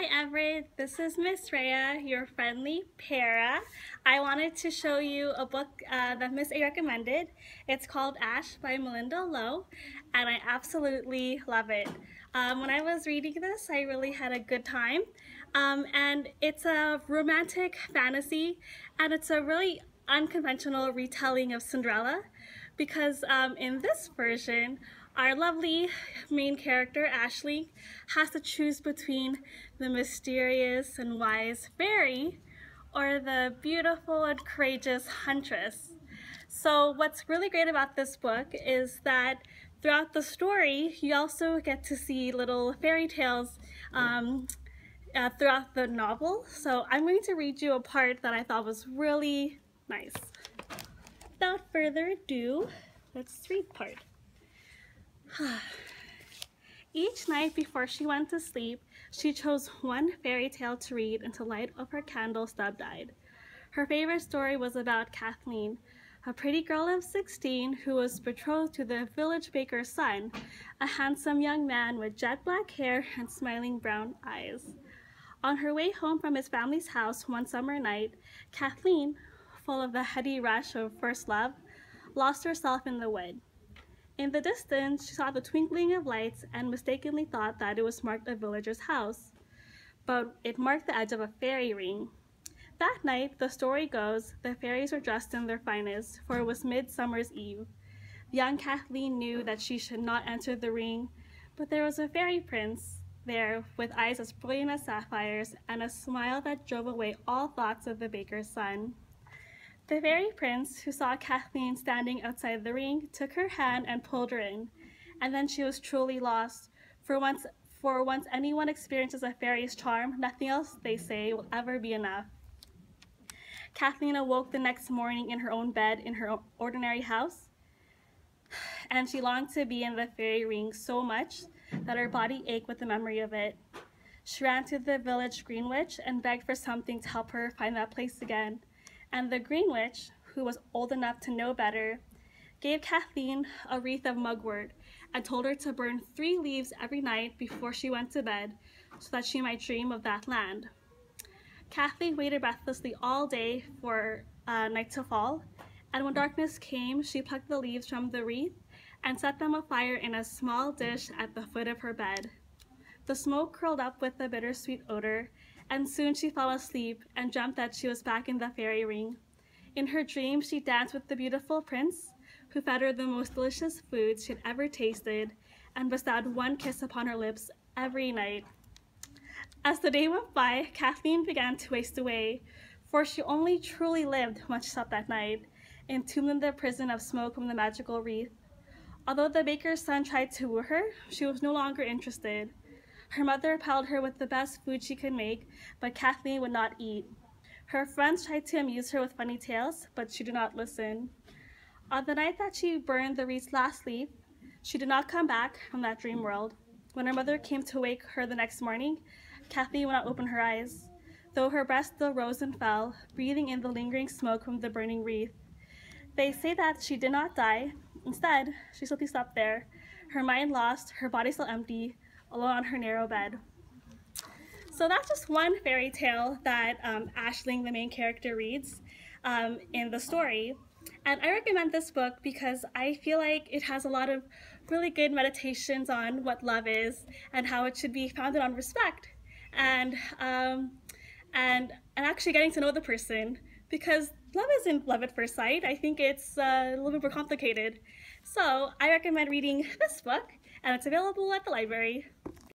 Hi Everett, this is Miss Rhea, your friendly para. I wanted to show you a book that Miss A recommended. It's called Ash by Melinda Lowe, and I absolutely love it. When I was reading this, I really had a good time. And it's a romantic fantasy, and it's a really unconventional retelling of Cinderella, because in this version, our lovely main character, Ashley, has to choose between the mysterious and wise fairy or the beautiful and courageous huntress. So what's really great about this book is that throughout the story, you also get to see little fairy tales throughout the novel. So I'm going to read you a part that I thought was really nice. Without further ado, let's read part. Each night before she went to sleep, she chose one fairy tale to read until the light of her candle stub died. Her favorite story was about Kathleen, a pretty girl of 16 who was betrothed to the village baker's son, a handsome young man with jet black hair and smiling brown eyes. On her way home from his family's house one summer night, Kathleen, full of the heady rush of first love, lost herself in the wood. In the distance, she saw the twinkling of lights and mistakenly thought that it was marked a villager's house, but it marked the edge of a fairy ring. That night, the story goes, the fairies were dressed in their finest, for it was Midsummer's Eve. Young Kathleen knew that she should not enter the ring, but there was a fairy prince there with eyes as brilliant as sapphires and a smile that drove away all thoughts of the baker's son. The fairy prince, who saw Kathleen standing outside the ring, took her hand and pulled her in, and then she was truly lost. For once anyone experiences a fairy's charm, nothing else, they say, will ever be enough. Kathleen awoke the next morning in her own bed in her ordinary house, and she longed to be in the fairy ring so much that her body ached with the memory of it. She ran to the village green witch and begged for something to help her find that place again. And the green witch, who was old enough to know better, gave Kathleen a wreath of mugwort and told her to burn 3 leaves every night before she went to bed so that she might dream of that land. Kathleen waited breathlessly all day for night to fall, and when darkness came, she plucked the leaves from the wreath and set them afire in a small dish at the foot of her bed. The smoke curled up with a bittersweet odor, and soon she fell asleep and dreamt that she was back in the fairy ring. In her dream, she danced with the beautiful prince, who fed her the most delicious foods she had ever tasted, and bestowed one kiss upon her lips every night. As the day went by, Kathleen began to waste away, for she only truly lived when she slept at night, entombed in the prison of smoke from the magical wreath. Although the baker's son tried to woo her, she was no longer interested. Her mother repelled her with the best food she could make, but Kathleen would not eat. Her friends tried to amuse her with funny tales, but she did not listen. On the night that she burned the wreath's last leaf, she did not come back from that dream world. When her mother came to wake her the next morning, Kathleen would not open her eyes, though her breast still rose and fell, breathing in the lingering smoke from the burning wreath. They say that she did not die. Instead, she simply slept there, her mind lost, her body still empty, alone on her narrow bed. So that's just one fairy tale that Aisling, the main character, reads in the story. And I recommend this book because I feel like it has a lot of really good meditations on what love is and how it should be founded on respect and actually getting to know the person, because love isn't love at first sight. I think it's a little bit more complicated. So I recommend reading this book, and it's available at the library.